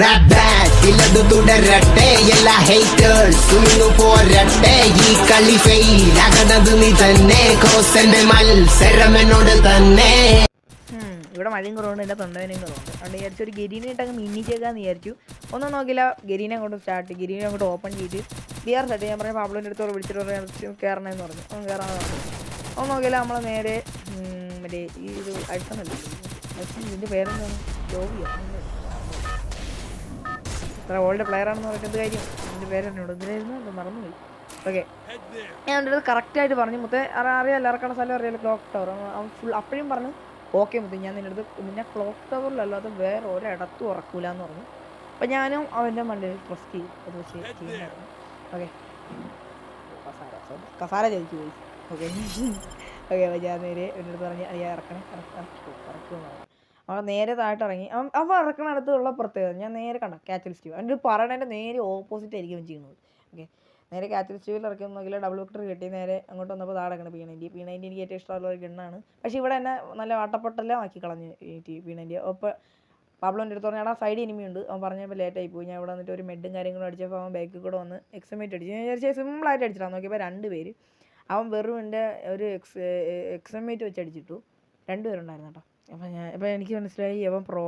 Rap ബാറ്റിലത് തുടരട്ടെ എല്ലാ ഹേറ്റേഴ്സും പോരട്ടെ ഈ കളി ഫെയിലാകണത് നീ തന്നെ ക്രോസന്റെ മത്സരം എന്നോട് തന്നെ. ഇവിടെ മഴയും കുറവുണ്ട്, എൻ്റെ തൊണ്ടവേനയും കുറവുണ്ട്. അതുകൊണ്ട് വിചാരിച്ചു ഒരു ഗരീനായിട്ടങ്ങ് മിന്നിച്ചേക്കാന്ന് വിചാരിച്ചു. ഒന്നും നോക്കില്ല, ഗരീനെ അങ്ങോട്ട് സ്റ്റാർട്ട്, ഗരീനെ അങ്ങോട്ട് ഓപ്പൺ ചെയ്ത് ബിയർ സെറ്റ്. ഞാൻ പറഞ്ഞ പാബ്ലോൻ്റെ അടുത്തോടെ വിളിച്ചിട്ട് കയറണമെന്ന് പറഞ്ഞു. അവൻ കയറാമെന്ന് പറഞ്ഞു. ഒന്നും നോക്കില്ല, നമ്മൾ നേരെ മറ്റേ ഈ ഇത് അടിച്ചണല്ലോ, ഇതിൻ്റെ പേരെന്താണ്, ജോബിയോ, അത്ര ഓൾഡ് പ്ലെയർ ആണെന്ന് പറഞ്ഞിട്ട് എന്ത് കാര്യം, എൻ്റെ പേരെന്നോട് എന്തിനായിരുന്നു അത് മറന്നുപോയി. ഓക്കെ, ഞാൻ എൻ്റെ അടുത്ത് കറക്റ്റായിട്ട് പറഞ്ഞു, മുത്തേ അറിയാമല്ലോ, ഇറക്കണ സ്ഥലം അറിയാമല്ലോ, ക്ലോക്ക് ടവർ. അവൻ ഫുൾ അപ്പോഴും പറഞ്ഞു ഓക്കെ മുത്തേ, ഞാൻ നിൻ്റെ അടുത്ത് നിന്നെ ക്ലോക്ക് ടവറിലല്ലാതെ വേറെ ഒരിടത്തും ഉറക്കൂല എന്ന് പറഞ്ഞു. അപ്പം ഞാനും അവൻ്റെ മണ്ടയിൽ ട്രസ്റ്റ് ചെയ്യും, അത് പക്ഷേ ചെയ്യുന്നതായിരുന്നു. ഓക്കെ, കസാര ചോദിച്ചു പോയി. ഓക്കെ ഓക്കെ, അപ്പോൾ ഞാൻ നേരെ എൻ്റെ അടുത്ത് പറഞ്ഞ് അയ്യാ ഇറക്കുമെന്ന് പറഞ്ഞു. അവൻ നേരെ താഴോട്ട് ഇറങ്ങി. അവൻ ഇറക്കണ അടുത്തുള്ള പ്രത്യേകത ഞാൻ നേരെ കണ്ട കാച്ചൽ സ്റ്റീവ്, എൻ്റെ പറയണതിൻ്റെ നേരെ ഓപ്പോസിറ്റ് ആയിരിക്കും അവൻ ചെയ്യുന്നത്. ഓക്കെ, നേരെ കാച്ചൽ സ്റ്റീവിൽ ഇറക്കി നോക്കില്ല, ഡബിൾ വിക്ടർ കിട്ടി. നേരെ അങ്ങോട്ട് വന്നപ്പോൾ താടക്കണം P90. P90 എനിക്ക് ഏറ്റവും ഇഷ്ടമുള്ള ഒരു ഗണ്ണാണ്. പക്ഷേ ഇവിടെ എന്നെ നല്ല വാട്ടപ്പൊട്ടെല്ലാം ആക്കി കളഞ്ഞ് ഈ P90. അപ്പോൾ പാബ്ലോൻ്റെ അടുത്ത് പറഞ്ഞാൽ സൈഡ് എനിമി ഉണ്ട്. അവൻ പറഞ്ഞപ്പോൾ ലേറ്റായി പോയി. ഞാൻ ഇവിടെ വന്നിട്ട് ഒരു മെഡും കാര്യങ്ങളും അടിച്ചപ്പോൾ അവൻ ബാക്കിൽ കൂടെ വന്ന് എക്സമേറ്റ് അടിച്ചു. ഞാൻ വിചാരിച്ചാൽ സിമ്പിളായിട്ട് അടിച്ചിട്ടാണ്. നോക്കിയപ്പോൾ 2 പേര്. അവൻ വെറും എൻ്റെ ഒരു എക്സമേറ്റ് വെച്ച് അടിച്ചിട്ടു. 2 പേരുണ്ടായിരുന്നു കേട്ടോ. അപ്പോൾ എനിക്ക് മനസ്സിലായി അവൻ പ്രോ,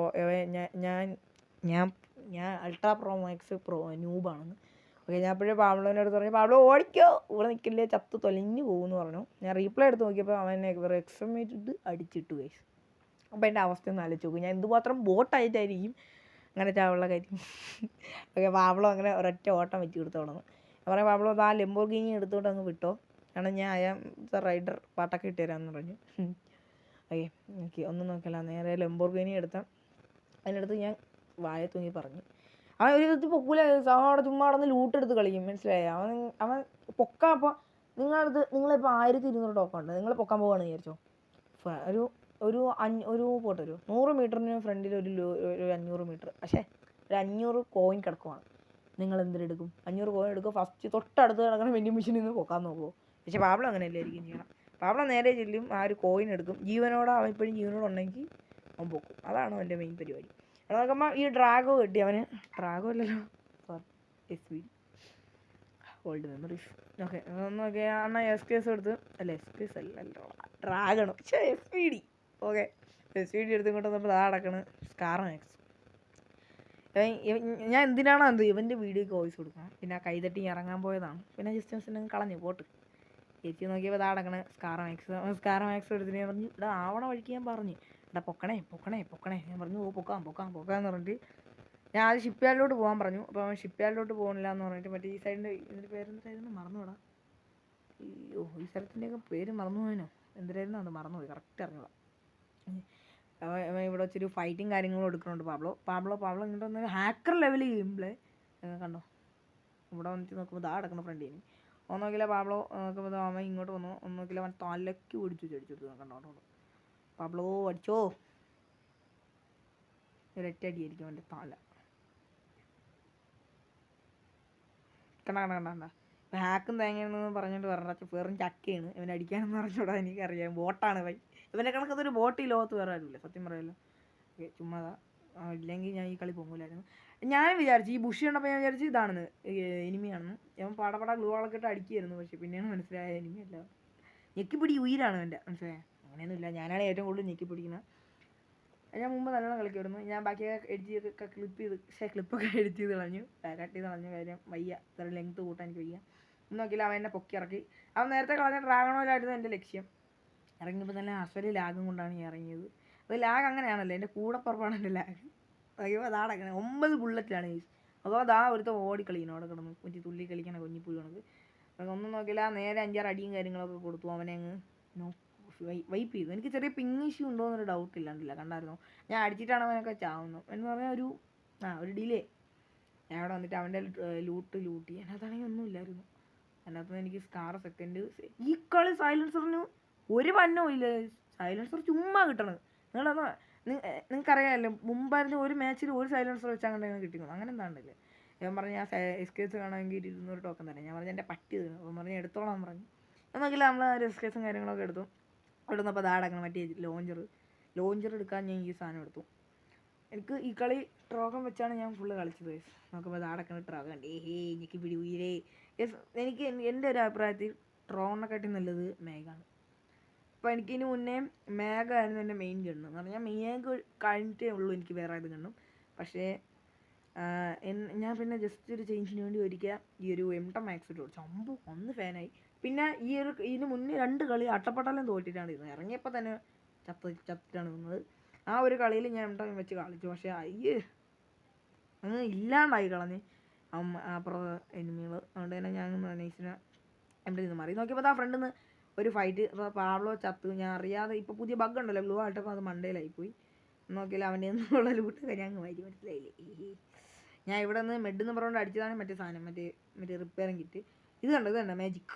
ഞാൻ അൾട്രാ പ്രോ മാക്സ് ന്യൂബാണെന്ന്. ഓക്കെ, ഞാൻ അപ്പോഴേ പാബ്ലോൻ്റെ അടുത്ത് പറഞ്ഞു, പാബ്ലോ ഓടിക്കോ, ഇവിടെ നിൽക്കില്ലേ, ചത്ത് തൊലഞ്ഞു പോകുമെന്ന് പറഞ്ഞു. ഞാൻ റീപ്ലൈ എടുത്ത് നോക്കിയപ്പോൾ അവനെ വേറെ എക്സമേറ്റ് അടിച്ചിട്ടു ഗൈസ്. അപ്പോൾ എൻ്റെ അവസ്ഥ ഒന്ന് ആലോചിച്ച് നോക്കും, ഞാൻ എന്തുമാത്രം ബോട്ടായിട്ടായിരിക്കും അങ്ങനെ ചാവുള്ള കാര്യം. ഓക്കെ, പാബ്ലോ അങ്ങനെ ഒരൊറ്റ ഓട്ടം വെച്ച് കൊടുത്തു തുടങ്ങും. ഞാൻ പറയാം, പാബ്ലോ ആ ലംബോർഗിനി എടുത്തുകൊണ്ട് അങ്ങ് വിട്ടോ, കാരണം ഞാൻ റൈഡർ പാട്ടൊക്കെ ഇട്ട് തരാമെന്ന് പറഞ്ഞു. ഓക്കെ, എനിക്ക് ഒന്നും നോക്കില്ല, നേരെ ലംബോർഗിനി എടുത്ത അതിനടുത്ത് ഞാൻ വായ തൂങ്ങി പറഞ്ഞു. അവൻ ഒരു വിധത്തിൽ പൊക്കൂല, അവിടെ ചുമ്മാ അവിടെ നിന്ന് ലൂട്ടെടുത്ത് കളിക്കും, മനസ്സിലായി. അവൻ പൊക്കാൻ. അപ്പോൾ നിങ്ങളിപ്പോൾ 1200 ടോക്കൺ ഉണ്ട്, നിങ്ങൾ പൊക്കാൻ പോവുകയാണെന്ന് വിചാരിച്ചോ, ഒരു പോട്ടെ ഒരു 100 മീറ്ററിന് ഫ്രണ്ടിൽ ഒരു 500 മീറ്റർ, പക്ഷേ ഒരു 500 കോയിൻ കിടക്കുവാണ്. നിങ്ങൾ എന്തിനെടുക്കും? 500 കോയിൻ എടുക്കും, ഫസ്റ്റ് തൊട്ടടുത്ത് കിടക്കുന്ന വെൻഡിങ് മെഷീനിൽ നിന്ന് പൊക്കാൻ നോക്കുമോ? പക്ഷേ പാബ്ലോ അങ്ങനെയല്ലായിരിക്കും ചെയ്യണം. പാബ്ലോ നേരെ ചെല്ലും, ആ ഒരു കോയിൻ എടുക്കും, അവൻ ഇപ്പോഴും ജീവനോട് ഉണ്ടെങ്കിൽ അവൻ പൊക്കും. അതാണ് അവൻ്റെ മെയിൻ പരിപാടി. അത് നോക്കുമ്പോൾ ഈ ഡ്രാഗോ കിട്ടി അവന്, ഡ്രാഗോ അല്ലല്ലോ, SP ഓൾഡ് മെമ്മറീസ്. ഓക്കെ, നോക്കി അണ്ണാ SKS എടുത്ത്, അല്ല SKS അല്ലല്ലോ, ഡ്രാഗൺ, പക്ഷേ SPD. ഓക്കെ, SPD എടുത്ത് ഇങ്ങോട്ട് നമ്മൾ നടക്കണ് സ്കാർ മാക്സ്. ഞാൻ എന്തിനാണോ ഇവൻ്റെ വീഡിയോക്ക് വോയിസ് കൊടുക്കണം. പിന്നെ ആ കൈതട്ടി ഇറങ്ങാൻ പോയതാണ്, പിന്നെ ജസ്റ്റ് കളഞ്ഞു പോട്ട്. ചേച്ചി നോക്കിയപ്പോൾ നടക്കണ സ്കാർ മാക്സ് എടുത്തിട്ട് ഞാൻ പറഞ്ഞു, ഇവിടെ ആവണ വഴിക്ക് ഞാൻ പറഞ്ഞു, ഇവിടെ പൊക്കണേ. ഞാൻ പറഞ്ഞു പൊക്കാന്ന് പറഞ്ഞിട്ട് ഞാൻ ആദ്യം ഷിപ്പ് യാർഡിലോട്ട് പോകാൻ പറഞ്ഞു. അപ്പോൾ അവൻ ഷിപ്പ് യാർഡിലോട്ട് പോകുന്നില്ല എന്ന് പറഞ്ഞിട്ട് മറ്റേ ഈ സൈഡിൻ്റെ ഇതിൻ്റെ പേരെന്തായിരുന്നു മറന്നുവിടാം, ഈ സ്ഥലത്തിൻ്റെയൊക്കെ പേര് മറന്നു പോയനോ, എന്തിനായിരുന്നു അത് മറന്നുപോയി, കറക്റ്റ് അറിഞ്ഞൂടാ. അവൻ ഇവിടെ വെച്ചൊരു ഫൈറ്റും കാര്യങ്ങളും എടുക്കുന്നുണ്ട് പാബ്ലോ ഇങ്ങോട്ട് വന്ന് ഹാക്കർ ലെവൽ ചെയ്യുമ്പോൾ കണ്ടോ, ഇവിടെ വന്നിട്ട് നോക്കുമ്പോൾ കിടക്കുന്ന ഫ്രണ്ട് ചെയ്യും. ഒന്നും നോക്കില്ല, പാബ്ലോ നോക്കുമ്പോൾ അവൻ ഇങ്ങോട്ട് വന്നു. ഒന്നും നോക്കില്ല, അവൻ തലയ്ക്ക് അടിച്ചു കണ്ടോ. പാബ്ലോ അടിച്ചോ, ഒരൊറ്റ അടിയായിരിക്കും അവൻ്റെ തല. കണ്ട ഇപ്പം ഹാക്കും തേങ്ങയെന്ന് പറഞ്ഞിട്ട് പറഞ്ഞ വെറും ചക്കയാണ് ഇവൻ അടിക്കാനെന്ന് പറഞ്ഞൂടാ. എനിക്കറിയാം, ബോട്ടാണ് ഇവൻ്റെ കണക്കത്തൊരു ബോട്ട് ഈ ലോകത്ത് വേറെ ആരുമില്ല, സത്യം പറയല്ലോ. ഓക്കെ, ചുമ്മാതാ, ഇല്ലെങ്കിൽ ഞാൻ ഈ കളി പൊങ്ങൂലായിരുന്നു. ഞാൻ വിചാരിച്ചു ഈ ബുഷ് കണ്ടപ്പോൾ ഞാൻ വിചാരിച്ചു ഇതാണെന്ന്, എനിമിയാണെന്ന്. ഞാൻ പടപട ഗ്ലൂ വാളൊക്കെ ഇട്ട് അടിക്കുമായിരുന്നു, പക്ഷേ പിന്നെയാണ് മനസ്സിലായ എനിമിയല്ല, ഞെക്കിപ്പിടി ഉയിരാണ് എൻ്റെ, മനസ്സിലായ. അങ്ങനെയൊന്നുമില്ല, ഞാനാണ് ഏറ്റവും കൂടുതൽ ഞെക്കിപ്പിടിക്കുന്നത്. ഞാൻ മുമ്പ് നല്ലോണം കളിക്കുമായിരുന്നു. ഞാൻ ബാക്കിയൊക്കെ ക്ലിപ്പൊക്കെ എഡിറ്റ് ചെയ്ത് കളഞ്ഞു, കട്ട് ചെയ്ത് കളഞ്ഞ കാര്യം വയ്യ, ഇത്ര ലെങ്ത്ത് കൂട്ടാൻ എനിക്ക് വയ്യ. ഒന്നും നോക്കിയില്ല, അവൻ എന്നെ പൊക്കി ഇറക്കി. അവൻ നേരത്തെ കളഞ്ഞ ഡ്രാഗണോയിലായിരുന്നു എൻ്റെ ലക്ഷ്യം. ഇറങ്ങിയപ്പോൾ തന്നെ അസല് ലാഗും കൊണ്ടാണ് ഞാൻ ഇറങ്ങിയത്. അത് ലാഗ് അങ്ങനെയാണല്ലോ, എൻ്റെ കൂടെ പുറപ്പാണ് എൻ്റെ ലാഗ്. അയ്യോ അതാടങ്ങനെ 9 ബുള്ളറ്റാണ് യൂസ്. അതോ അതാ ഒരുത്ത ഓടിക്കളിക്കണം, അവിടെ കിടന്നു കുറ്റി തുള്ളി കളിക്കണ കുഞ്ഞിപ്പുഴ കണക്ക്. ഒന്നും നോക്കിയില്ല, നേരെ 5-6 അടിയും കാര്യങ്ങളൊക്കെ കൊടുത്തു. അവനെ അങ്ങ് വൈപ്പ് ചെയ്തു. എനിക്ക് ചെറിയ പിങ് ഇഷ്യൂ ഉണ്ടോ എന്നൊരു ഡൗട്ട് ഇല്ലാണ്ടില്ല, കണ്ടായിരുന്നു. ഞാൻ അടിച്ചിട്ടാണ് അവനൊക്കെ ചാവുന്നു എന്ന് പറഞ്ഞാൽ ഒരു ഡിലേ. ഞാൻ അവിടെ വന്നിട്ട് അവൻ്റെ ലൂട്ട് ചെയ്യാൻ അതാണെങ്കിൽ ഒന്നുമില്ലായിരുന്നു. അതിനകത്ത് എനിക്ക് സ്കാർ സെക്കൻഡ്. ഈ കളി സൈലൻസറിന് ഒരു പന്നോ ഇല്ല, സൈലൻസർ ചുമ്മാ കിട്ടണത്. നിങ്ങൾക്കറിയാമല്ലോ, മുമ്പായിരുന്നു ഒരു മാച്ചിൽ ഒരു സൈലൻസർ വെച്ചാൽ അങ്ങനെ കിട്ടിയിരുന്നു, അങ്ങനെ എന്താണ്ടില്ലേ. ഞാൻ പറഞ്ഞു ഞാൻ SKS കാണാമെങ്കിൽ 200 ടോക്കൺ തന്നെ. ഞാൻ പറഞ്ഞു എൻ്റെ പറ്റി അപ്പം പറഞ്ഞ് എടുത്തോളാൻ പറഞ്ഞു. എന്നൊക്കില്ല, നമ്മൾ SKSും കാര്യങ്ങളൊക്കെ എടുത്തു. എടുന്നപ്പോൾ അടക്കണം മറ്റേ ലോഞ്ചർ എടുക്കാൻ ഞാൻ ഈ സാധനം എടുത്തു. എനിക്ക് ഈ കളി ട്രോഗൻ വെച്ചാണ് ഞാൻ ഫുള്ള് കളിച്ചത് ഗൈസ്. നോക്കുമ്പോൾ അത് അടക്കണ ട്രോഗൻ എനിക്ക് പിടി ഉയരേ. എനിക്ക് എൻ്റെ ഒരു അഭിപ്രായത്തിൽ ട്രോഗനെക്കാട്ടി നല്ലത് മേഘാണ്. അപ്പോൾ എനിക്കിന് മുന്നേ മേഘമായിരുന്നു എൻ്റെ മെയിൻ ഗണ്ണ് എന്ന് പറഞ്ഞാൽ മേഘ കഴിഞ്ഞിട്ടേ ഉള്ളൂ എനിക്ക് വേറെ ഇത് ഗണ്ണും. പക്ഷേ ഞാൻ പിന്നെ ജസ്റ്റ് ഒരു ചേഞ്ചിന് വേണ്ടി ഒരിക്കൽ ഈ ഒരു M10 മാക്സ് ഇട്ട് കൊടുത്തു. അമ്പു ഒന്ന് ഫാനായി. പിന്നെ ഇതിന് മുന്നേ 2 കളി അട്ടപ്പട്ടാലും തോറ്റിട്ടാണ് ഇരുന്നത്. ഇറങ്ങിയപ്പോൾ തന്നെ ചത്തിട്ടാണ് നിന്നത്. ആ ഒരു കളിയിൽ ഞാൻ M10 വെച്ച് കളിച്ചു. പക്ഷേ അങ്ങ് ഇല്ലാണ്ടായി കളഞ്ഞ് അപ്പുറം എനിമികൾ. അതുകൊണ്ട് തന്നെ ഞാൻ നൈസിനെ M10 നിന്ന് മാറി. നോക്കിയപ്പോൾ ആ ഫ്രണ്ടിൽ നിന്ന് ഒരു ഫൈറ്റ്. അപ്പോൾ പാബ്ലോ ചത്തു. ഞാൻ അറിയാതെ ഇപ്പോൾ പുതിയ ബഗ് ഉണ്ടല്ലോ ഗ്ലൂ ആയിട്ടപ്പോൾ അത് മണ്ടയിലായിപ്പോയി. നോക്കിയാൽ അവൻ്റെ നിന്നുള്ള ലൂട്ടൊക്കെ ഞാൻ വാരി മനസ്സിലായില്ലേ. ഞാൻ ഇവിടെ നിന്ന് മെഡെന്ന് പറഞ്ഞുകൊണ്ട് അടിച്ചതാണ് മറ്റേ സാധനം, മറ്റേ റിപ്പയറിങ് കിറ്റ്. ഇത് കണ്ട മാജിക്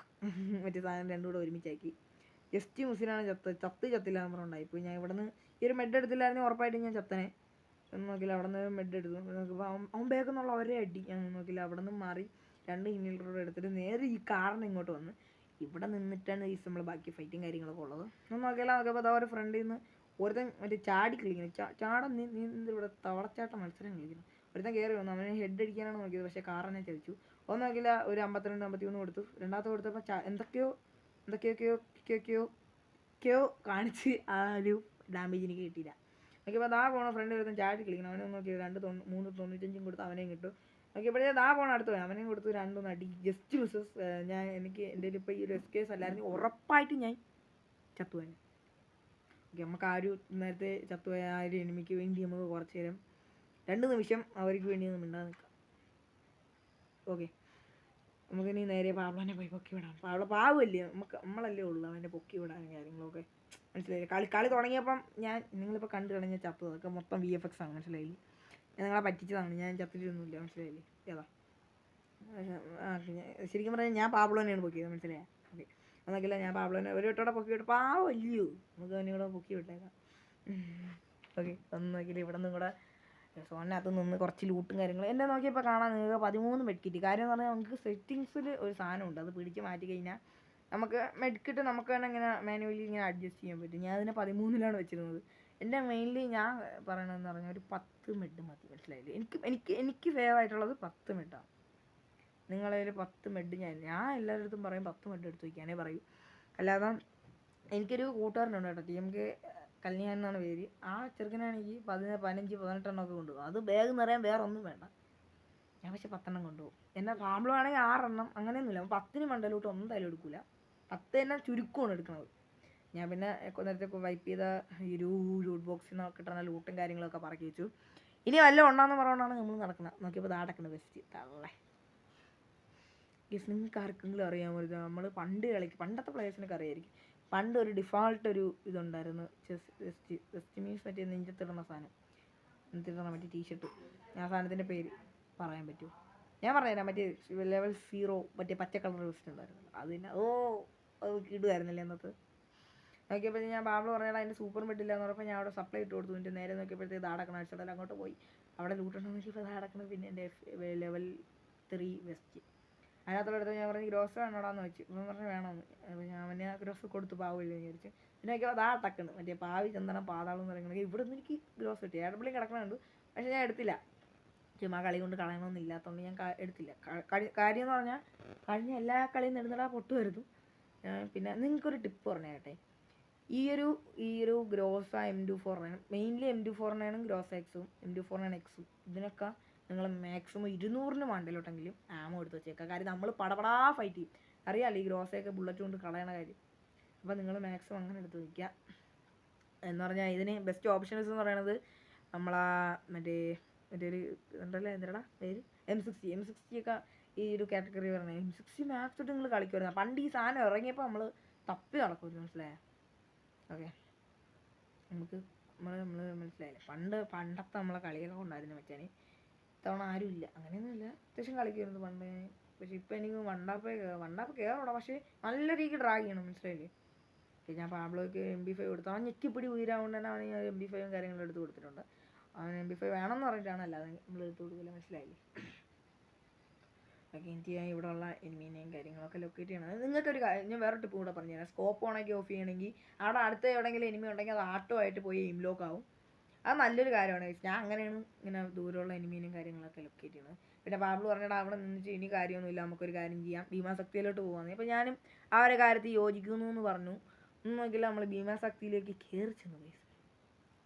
മറ്റേ സാധനം രണ്ടും കൂടെ ഒരുമിച്ചാക്കി. ജസ്റ്റ് മുസിനാണ് ചത്തില്ല എന്ന് പറഞ്ഞുണ്ടായിപ്പോയി. ഞാൻ ഇവിടെ നിന്ന് ഈ ഒരു മെഡ് എടുത്തില്ലായിരുന്നു ഉറപ്പായിട്ട് ഞാൻ ചത്തനെ. നോക്കില്ല അവിടെ നിന്ന് മെഡ് എടുത്തു. നോക്കുമ്പോൾ അവൻ ബേക്കെന്നുള്ള ഒരേ അടി. ഞാൻ നോക്കില്ല അവിടെ നിന്ന് മാറി 2 ഇൻഹിബിറ്റർ എടുത്തിട്ട് നേരെ ഈ കാറിന് ഇങ്ങോട്ട് വന്ന് ഇവിടെ നിന്നിട്ടാണ് ഈ നമ്മൾ ബാക്കി ഫൈറ്റും കാര്യങ്ങളൊക്കെ ഉള്ളത്. നോക്കിയാൽ നോക്കിയപ്പോൾ അതാ ഒരു ഫ്രണ്ടിൽ നിന്ന് ഒരുത്തൻ മറ്റേ ചാടി കളിക്കുന്നു. ചാടൻ നീ ഇവിടെ തവളച്ചാട്ട മത്സരം കളിക്കുന്നു. ഒരുത്തൻ കയറി വന്നു. അവനെ ഹെഡ് അടിക്കാനാണ് നോക്കിയത്. പക്ഷേ കാറിനെ ചതിച്ചു. ഒന്ന് നോക്കില്ല ഒരു 52 53 കൊടുത്തു. രണ്ടാമത്തെ കൊടുത്തപ്പോൾ എന്തൊക്കെയോ കാണിച്ച് ആ ഒരു ഡാമേജ് എനിക്ക് കിട്ടിയില്ല. നോക്കിയപ്പോൾ ദാ പോകണം ഫ്രണ്ട് ഒരുത്തൻ ചാടി കളിക്കണം. അവനെ നോക്കി 395 കൊടുത്ത് അവനെയും കിട്ടും. നോക്കിയപ്പോഴേ ദാ പോകണം അടുത്ത് പോയി അവനെയും കൊടുത്തു 2 അടി. Just misses. എനിക്ക് എൻ്റെ ഇപ്പോൾ ഈ ഒരു എസ്കേസ് അല്ലായിരുന്നു ഉറപ്പായിട്ട് ഞാൻ ചത്തുപോയി. ഓക്കെ, നമുക്ക് ആ ഒരു നേരത്തെ ചത്തുപോയ ആ ഒരു എനിമിക്ക് വേണ്ടി നമുക്ക് കുറച്ച് നേരം 2 നിമിഷം അവർക്ക് വേണ്ടി ഒന്ന് മിണ്ടാതെ നിൽക്കാം. ഓക്കെ, നമുക്കിനി നേരെ പാബ്ലോനെ പോയി പൊക്കി വിടാം. പാവല്ലേ, നമ്മളല്ലേ ഉള്ളൂ അവൻ്റെ പൊക്കി വിടാനും കാര്യങ്ങളൊക്കെ. മനസ്സിലായില്ലേ? കളി തുടങ്ങിയപ്പം നിങ്ങളിപ്പോൾ കണ്ടു കളഞ്ഞ ചത്തത് അതൊക്കെ മൊത്തം VFX ആണ്. മനസ്സിലായില്ലേ? ഞാൻ നിങ്ങളെ പറ്റിച്ചതാണ്. ഞാൻ ചത്തിട്ടൊന്നുമില്ല. മനസ്സിലായില്ലേ? ഏതാ ശരിക്കും പറഞ്ഞാൽ ഞാൻ പാബ്ലോനെയാണ് പൊക്കിയത്. മനസ്സിലായേ? ഓക്കെ, എന്നൊക്കെയില്ല ഞാൻ പാബ്ലോനെ ഒരു വട്ടോടെ പൊക്കി വിട്ട് പാവല്ലയോ, നമുക്ക് അവനെ കൂടെ പൊക്കി വിട്ടേക്കാം. ഓക്കെ, ഒന്ന് നോക്കിയില്ല ഇവിടെ നിന്നും കൂടെ സോണിനകത്ത് നിന്ന് കുറച്ച് ലൂട്ടും കാര്യങ്ങളും എന്നെ നോക്കിയപ്പോൾ കാണാൻ നിങ്ങൾക്ക് 13 മെഡ്കിറ്റ്. കാര്യം എന്ന് പറഞ്ഞാൽ നമുക്ക് സെറ്റിങ്സിൽ ഒരു സാധനമുണ്ട്, അത് പിടിച്ച് മാറ്റി കഴിഞ്ഞാൽ നമുക്ക് മെഡ്കിറ്റ് നമുക്ക് തന്നെ ഇങ്ങനെ മാനുവലി ഇങ്ങനെ അഡ്ജസ്റ്റ് ചെയ്യാൻ പറ്റും. ഞാൻ അതിനെ 13ലാണ് വെച്ചിരുന്നത്. എൻ്റെ മെയിൻലി ഞാൻ പറയണതെന്ന് പറഞ്ഞാൽ ഒരു 10 മെഡ് മതി. മനസ്സിലായില്ലേ? എനിക്ക് ഫേവർ ആയിട്ടുള്ളത് 10 മെഡാണ്. നിങ്ങളതിൽ 10 മെഡ് ഞാൻ എല്ലാവരുടെ അടുത്തും പറയും 10 മെഡ് എടുത്ത് വയ്ക്കാനേ പറയൂ. അല്ലാതെ എനിക്കൊരു കൂട്ടുകാരനുണ്ട് കേട്ടോ, TMK കല്യാൺ എന്നാണ് പേര്. ആ ചെറുക്കനാണെങ്കിൽ 15 18 എണ്ണമൊക്കെ കൊണ്ടുപോകും. അത് ബാഗ് നിറയാൻ വേറെ ഒന്നും വേണ്ട. ഞാൻ പക്ഷേ 10 എണ്ണം കൊണ്ടുപോകും. എന്നാൽ പാബ്ലോ ആണെങ്കിൽ 6 എണ്ണം അങ്ങനെയൊന്നുമില്ല. 10ന് മണ്ടലോട്ട് എന്തായാലും എടുക്കില്ല. 10 തന്നെ ചുരുക്കമാണ് എടുക്കുന്നത്. ഞാൻ പിന്നെ നേരത്തെ വൈപ്പ് ചെയ്ത ഈ ഒരു ലൂട്ട് ബോക്സിൽ നിന്ന് കിട്ടുന്ന ലൂട്ടും കാര്യങ്ങളൊക്കെ പറക്കി വെച്ചു. ഇനി വല്ല ഉണ്ടെന്ന് പറഞ്ഞുകൊണ്ടാണ് നമ്മൾ നടക്കുന്നത്. നോക്കിയപ്പോൾ നടക്കുന്നത് ബെസ്റ്റ് തള്ളേ. നിങ്ങൾക്ക് ആർക്കെങ്കിലും അറിയാമോ നമ്മൾ പണ്ടത്തെ പ്ലേയേഴ്സിനൊക്കെ അറിയായിരിക്കും. പണ്ട് ഒരു ഡിഫാൾട്ട് ഒരു ഇതുണ്ടായിരുന്നു, വെസ്റ്റ് മീൻസ് മറ്റേ നെഞ്ചത്തിടുന്ന സാധനം, നെഞ്ചത്തിടുന്ന മറ്റേ ടീഷർട്ട്. ആ സാധനത്തിൻ്റെ പേര് പറയാൻ പറ്റുമോ? ഞാൻ പറഞ്ഞുതരാം. മറ്റേ ലെവൽ 0 മറ്റേ പച്ച കളർ വെസ്റ്റ് ഉണ്ടായിരുന്നു. അതിന് അത് ഇടുമായിരുന്നില്ലേ അന്നത്തെ. നോക്കിയപ്പോൾ ഞാൻ പാബ്ലോ പറഞ്ഞാൽ അതിൻ്റെ സൂപ്പർ മെഡില്ല എന്ന് പറഞ്ഞപ്പോൾ ഞാൻ അവിടെ സപ്ലൈ ഇട്ട് കൊടുത്തു. എൻ്റെ നേരെ നോക്കിയപ്പോഴത്തേക്ക് ദാടക്കണം അടിച്ചിടൽ അങ്ങോട്ട് പോയി. അവിടെ ലൂട്ടുണ്ടോ നോക്കിയപ്പോൾ ദാടക്കണം. പിന്നെ എൻ്റെ ലെവൽ 3 വെസ്റ്റ് അതിനകത്തുള്ള എടുത്ത് ഞാൻ പറഞ്ഞ് ഗ്രോസ് വേണോടാന്ന് വെച്ചു. ഇപ്പം പറഞ്ഞ് വേണമെന്ന്. അപ്പോൾ ഞാൻ പിന്നെ ഗ്രോസ് കൊടുത്ത് പാവില്ല വിചാരിച്ചു. പിന്നെ നോക്കിയപ്പോൾ അതാ ടക്കുണ്ട് മറ്റേ പാവി ചന്ദനം പാതാളം എന്ന് പറയുന്നത്. ഇവിടെ നിന്ന് എനിക്ക് ഗ്രോസ് കിട്ടി. ഏടപ്പിളി കിടക്കണുണ്ട്, പക്ഷേ ഞാൻ എടുത്തില്ല. ചുമ്മാ കളി കൊണ്ട് കളയണമെന്ന് ഇല്ലാത്തതുകൊണ്ട് ഞാൻ എടുത്തില്ല. കാര്യം എന്ന് പറഞ്ഞാൽ കഴിഞ്ഞ എല്ലാ കളിയും നെടുന്നിടാ പൊട്ടുമായിരുന്നു. പിന്നെ നിങ്ങൾക്കൊരു ടിപ്പ് പറഞ്ഞു കേട്ടെ. ഈ ഒരു ഗ്രോസ M24 മെയിൻലി M24 ഗ്രോസ് എക്സും M24 എക്സും ഇതിനൊക്കെ നിങ്ങൾ മാക്സിമം 200ന് മണ്ടയിലോട്ടെങ്കിലും ആമോ എടുത്ത് വെച്ചേക്കുക. കാര്യം നമ്മൾ പടപടാ ഫൈറ്റ് ചെയ്യും. അറിയാമല്ലോ ഈ ഗ്രോസയൊക്കെ ബുള്ളറ്റ് കൊണ്ട് കളയണ കാര്യം. അപ്പോൾ നിങ്ങൾ മാക്സിമം അങ്ങനെ എടുത്ത് വയ്ക്കുക. എന്ന് പറഞ്ഞാൽ ഇതിന് ബെസ്റ്റ് ഓപ്ഷൻസ് എന്ന് പറയുന്നത് നമ്മളാ മറ്റേ ഒരു ഉണ്ടല്ലോ എന്താ പേര് M60 ഒക്കെ ഈ ഒരു കാറ്റഗറി പറഞ്ഞത്. M60 മാക്സ് ഇട്ട് നിങ്ങൾ കളിക്കുമായിരുന്നു. പണ്ട് ഈ സാധനം ഇറങ്ങിയപ്പോൾ നമ്മൾ തപ്പി നടക്കുമായിരുന്നു. മനസ്സിലായോ? ഓക്കെ, നമ്മൾ മനസ്സിലായില്ലേ പണ്ടത്തെ നമ്മളെ കളികളൊക്കെ ഉണ്ടായിരുന്നു വെച്ചാൽ. ഇത്തവണ ആരും ഇല്ല, അങ്ങനെയൊന്നുമില്ല. അത്യാവശ്യം കളിക്കുമായിരുന്നു പണ്ട്. പക്ഷെ ഇപ്പം എനിക്ക് വണ്ടാപ്പ് കയറണം, പക്ഷേ നല്ല രീതിക്ക് ഡ്രാഗ് ചെയ്യണം. മനസ്സിലായില്ലേ? ഞാൻ പാബ്ലോയ്ക്ക് MP5 കൊടുത്തു. അവൻ ഞെക്കിപ്പിടി ഉയരാകൊണ്ട് തന്നെ അവന് MP5 കാര്യങ്ങളും എടുത്ത് കൊടുത്തിട്ടുണ്ട്. അവൻ MP5 വേണമെന്ന് പറഞ്ഞിട്ടാണ്, അല്ലാതെ നമ്മൾ എടുത്ത് കൊടുക്കില്ല. മനസ്സിലായില്ലേ? ഓക്കെ, എനിക്ക് ഞാൻ ഇവിടെ ഉള്ള എനിമീനെയും കാര്യങ്ങളൊക്കെ ലൊക്കേറ്റ് ചെയ്യണം. നിങ്ങൾക്കൊരു ഞാൻ വേറെ ടിപ്പ് കൂടെ പറഞ്ഞുതരാം. സ്കോപ്പ് ഓണാക്കി ഓഫ് ചെയ്യണമെങ്കിൽ അവിടെ അടുത്ത എവിടെയെങ്കിലും എനിമി ഉണ്ടെങ്കിൽ അത് ആട്ടോ ആയിട്ട് പോയി എയിം ലോക്ക് ആവും. അത് നല്ലൊരു കാര്യമാണ് guys. ഞാൻ അങ്ങനെയാണ് ഇങ്ങനെ ദൂരമുള്ള എനിമീനും കാര്യങ്ങളൊക്കെ ലൊക്കേറ്റ് ചെയ്യുന്നത്. പിന്നെ പാബ്ലു പറഞ്ഞിട്ട് അവിടെ നിന്നിട്ട് ഇനി കാര്യമൊന്നുമില്ല, നമുക്കൊരു കാര്യം ചെയ്യാം, ഭീമാശക്തിയിലോട്ട് പോകാമെന്ന്. അപ്പോൾ ഞാനും ആ ഒരു കാര്യത്തിൽ യോജിക്കുന്നു എന്ന് പറഞ്ഞു. ഒന്നും നോക്കില്ല, നമ്മൾ ഭീമാശക്തിയിലേക്ക് കയറി ചെന്നു ഗൈസ്.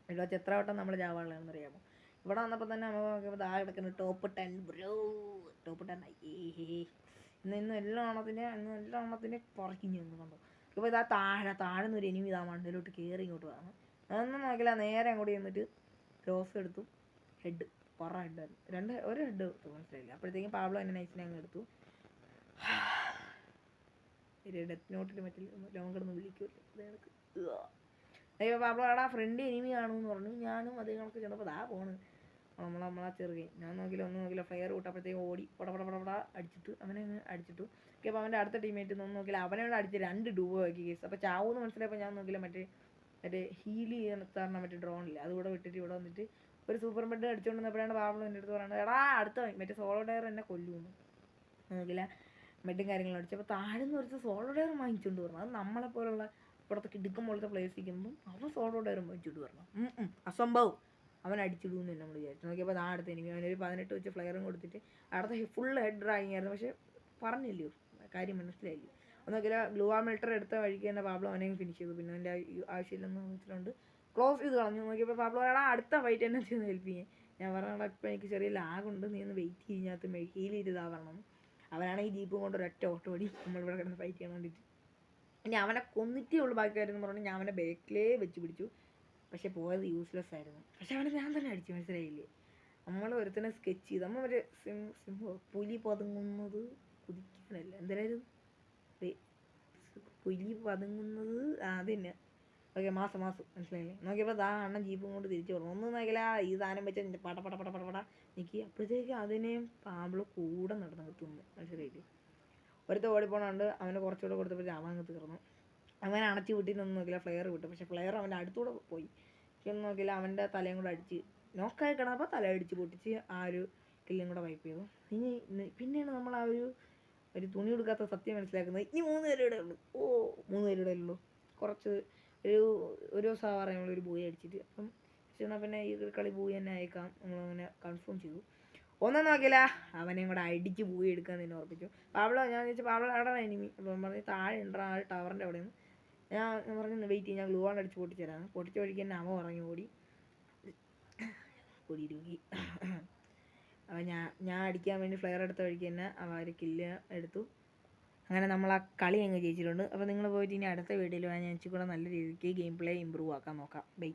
ഇവിടെ വെച്ച് എത്ര വട്ടം നമ്മൾ ചാവാനുള്ളതെന്ന് അറിയാമോ? ഇവിടെ വന്നപ്പോൾ തന്നെ നമ്മൾ നോക്കിയപ്പോൾ താഴെ കിടക്കുന്നു ടോപ്പ് 10 ബ്രോ. ടോപ്പ് 10 ആയി. ഇന്ന് എല്ലാ എണ്ണത്തിൻ്റെ പുറക്കിഞ്ഞ് നിന്ന് കണ്ടു. ഇപ്പോൾ ഇതാ താഴെ നിന്നൊരു എനിമി ഇതാ മണ്ണിലോട്ട് കയറി ഇങ്ങോട്ട് വന്നു. അതൊന്നും നോക്കില്ല, നേരെ അങ്ങോട്ട് ചെന്നിട്ട് ക്രോസ് എടുത്തു. ഹെഡ് ഹെഡായിരുന്നു. ഒരു ഹെഡ് എടുത്തു, മനസ്സിലായില്ല. അപ്പോഴത്തേക്കും പാബ്ലോ എന്നെ നൈസിനെ അങ്ങ് എടുത്തു. ഡെത്ത് നോട്ടിൽ മറ്റേ ലോങ് കിടന്ന് വിളിക്കുമല്ലോ. അയ്യോ പാബ്ലോ എടാ ഫ്രണ്ട് എനിമി കാണുമെന്ന് പറഞ്ഞു. ഞാനും അതേ കണക്ക് ചെന്നപ്പോൾ ദാ പോണ് നമ്മളാ ചെറുകെ. ഞാൻ ഒന്നും നോക്കില്ല ഫ്ലെയർ കൂട്ടപ്പോഴത്തേക്കും ഓടി പടപട അടിച്ചിട്ട് അവനെ അടിച്ചിട്ടു. അപ്പോൾ അവൻ്റെ അടുത്ത ടീമേറ്റ് ഒന്നും നോക്കില്ല, അവനെ അടിച്ച് 2 ഡൂബോ ആക്കി കേസ്. അപ്പോൾ ചാവൂന്ന് മനസ്സിലായപ്പോൾ ഞാൻ നോക്കില്ല, മറ്റേ ഹീൽ ചെയ്യാൻ മറ്റേ ഡ്രോണില്ല, അതുകൂടെ വിട്ടിട്ട് ഇവിടെ വന്നിട്ട് ഒരു സൂപ്പർ ബെഡ് അടിച്ചുകൊണ്ട് വന്നപ്പോഴാണ് പാബ്ലോ എൻ്റെ അടുത്ത് പറയുന്നത് എടാ അടുത്ത മറ്റേ സോളോ ഡയർ എന്നെ കൊല്ലുമെന്ന്. നോക്കില്ല ബെഡും കാര്യങ്ങളും അടിച്ചു. അപ്പോൾ താഴെ നിന്ന് കുറച്ച് സോളോ ഡയർ വാങ്ങിച്ചുകൊണ്ട് വരണം. അത് നമ്മളെപ്പോലുള്ള ഇവിടുത്തെ കിടുക്കം പോലത്തെ പ്ലേസ് ഇരിക്കുമ്പം അവൻ സോളോ ഡയർ വാങ്ങിച്ചിട്ട് വരണം. അസംഭവം, അവൻ അടിച്ചിടുമെന്ന് നമ്മൾ വിചാരിച്ചു. നോക്കിയപ്പോൾ ആ അടുത്ത് എനിക്ക് അവനൊരു 18 വെച്ച് ഫ്ലെയറും കൊടുത്തിട്ട് അടുത്ത ഫുൾ ഹെഡ് ഡ്രായിങ് ആയിരുന്നു. പക്ഷേ പറഞ്ഞില്ലയോ, കാര്യം മനസ്സിലായില്ലേ. ഒന്നൊക്കെ ഗ്ലൂ ആ മിൽട്ടർ എടുത്ത വഴിക്ക് തന്നെ പാബ്ലോ അവനെയും ഫിനിഷ് ചെയ്തു. പിന്നെ അതിൻ്റെ ആവശ്യമില്ലെന്ന് വെച്ചിട്ടുണ്ട് ക്ലോസ് ചെയ്ത് കളഞ്ഞു. നോക്കിയപ്പോൾ പാബ്ലോ എടാ അടുത്ത ഫൈറ്റ് എന്നെ ചെയ്ത് ഹെൽപ്പ് ചെയ്യാൻ. ഞാൻ പറഞ്ഞാൽ ഇപ്പം എനിക്ക് ചെറിയ ലാഗുണ്ട്, നീ ഒന്ന് വെയിറ്റ് ചെയ്യുന്നതിനകത്ത് ഹീൽ ചെയ്താ വരണം. അവനാണെങ്കിൽ ജീപ്പും കൊണ്ട് ഒരൊറ്റ ഓട്ടോ ഓടി നമ്മളിവിടെ കിടന്ന് ഫൈറ്റ് ചെയ്യാൻ വേണ്ടിയിട്ട്. ഇനി അവനെ കൊന്നിട്ടേ ഉള്ളൂ ബാക്കി കാര്യമെന്ന് പറഞ്ഞ് ഞാൻ അവൻ്റെ ബാക്കിലേ വെച്ച് പിടിച്ചു. പക്ഷെ പോയത് യൂസ്ലെസ് ആയിരുന്നു. പക്ഷെ അവനെ ഞാൻ തന്നെ അടിച്ചു, മനസ്സിലായില്ലേ. നമ്മൾ ഒരുത്തനെ സ്കെച്ച് ചെയ്ത് നമ്മൾ ഒരു പുലി പതുങ്ങുന്നത് കുതിക്കാനല്ല, എന്തായാലും പുലി പതുങ്ങുന്നത് അത് തന്നെ. ഓക്കെ മാസം മനസ്സിലായില്ലേ. നോക്കിയപ്പോൾ ദാ അണ്ണൻ ജീപ്പും കൊണ്ട് തിരിച്ചു പറഞ്ഞു. ഒന്നും നോക്കില്ല, ഈ സാധനം വെച്ച് പട നിൽക്കി. അപ്പോഴത്തേക്ക് അതിനെയും പാബ്ലോ കൂടെ നടന്നു തിന്നു, മനസ്സിലായില്ലേ. ഒരുത്ത ഓടിപ്പോണുണ്ട്, അവന് കുറച്ചുകൂടെ കൊടുത്തപ്പോൾ അവൻ അങ്ങ് തീർന്നു. അവൻ അണച്ചു വിട്ടിട്ടൊന്നും നോക്കില്ല, ഫ്ലെയർ വിട്ടു. പക്ഷേ ഫ്ലെയർ അവൻ്റെ അടുത്തൂടെ പോയി. ഒന്നും നോക്കില്ല, അവൻ്റെ തലയും കൂടെ അടിച്ച് നോക്കായി കിടന്നപ്പോൾ തല അടിച്ച് പൊട്ടിച്ച് ആ ഒരു കില്ലും കൂടെ വൈപ്പ് ചെയ്തു. പിന്നെയാണ് നമ്മൾ ആ ഒരു തുണി കൊടുക്കാത്ത സത്യം മനസ്സിലാക്കുന്നത്. ഇനി 3 പേരുടെ ഉള്ളൂ. 3 പേരുടെ ഉള്ളൂ. കുറച്ച് ഒരു ദിവസം പറയാം നമ്മളൊരു ബൂയി അടിച്ചിട്ട്. അപ്പം എന്നാൽ പിന്നെ ഈ കളി ബൂയി തന്നെ അയക്കാം നമ്മളങ്ങനെ കൺഫേം ചെയ്തു. ഒന്നും നോക്കില്ല, അവനെയും കൂടെ അടിച്ച് ബൂയി എടുക്കാൻ തന്നെ ഉറപ്പിച്ചു. പാബ്ലോ ഞാൻ ചോദിച്ചു പാബ്ലോ എവിടെ എനിമി? അപ്പം പറഞ്ഞ് താഴെ ഉണ്ടാ ആ ടവറിൻ്റെ അവിടെയാണ്. ഞാൻ പറഞ്ഞു വെയിറ്റ് ചെയ്യും, ഞാൻ ഗ്ലൂ വാൾ അടിച്ച് പൊട്ടിച്ചേരാണ്. പൊട്ടിച്ച വഴിക്ക് തന്നെ അവൻ ഉറങ്ങി ഓടിയിരുക്കി. അപ്പം ഞാൻ അടിക്കാൻ വേണ്ടി ഫ്ലെയർ എടുത്ത വഴിക്ക് തന്നെ അവർ കില്ല് എടുത്തു. അങ്ങനെ നമ്മൾ ആ കളി അങ്ങ് ജയിച്ചിട്ടുണ്ട്. അപ്പോൾ നിങ്ങൾ പോയിട്ട് ഇനി അടുത്ത വീഡിയോയിൽ ഞാൻ ഇച്ചിരി കൂടെ നല്ല രീതിക്ക് ഗെയിം പ്ലേ ഇമ്പ്രൂവ് ആക്കാൻ നോക്കാം. ബൈ.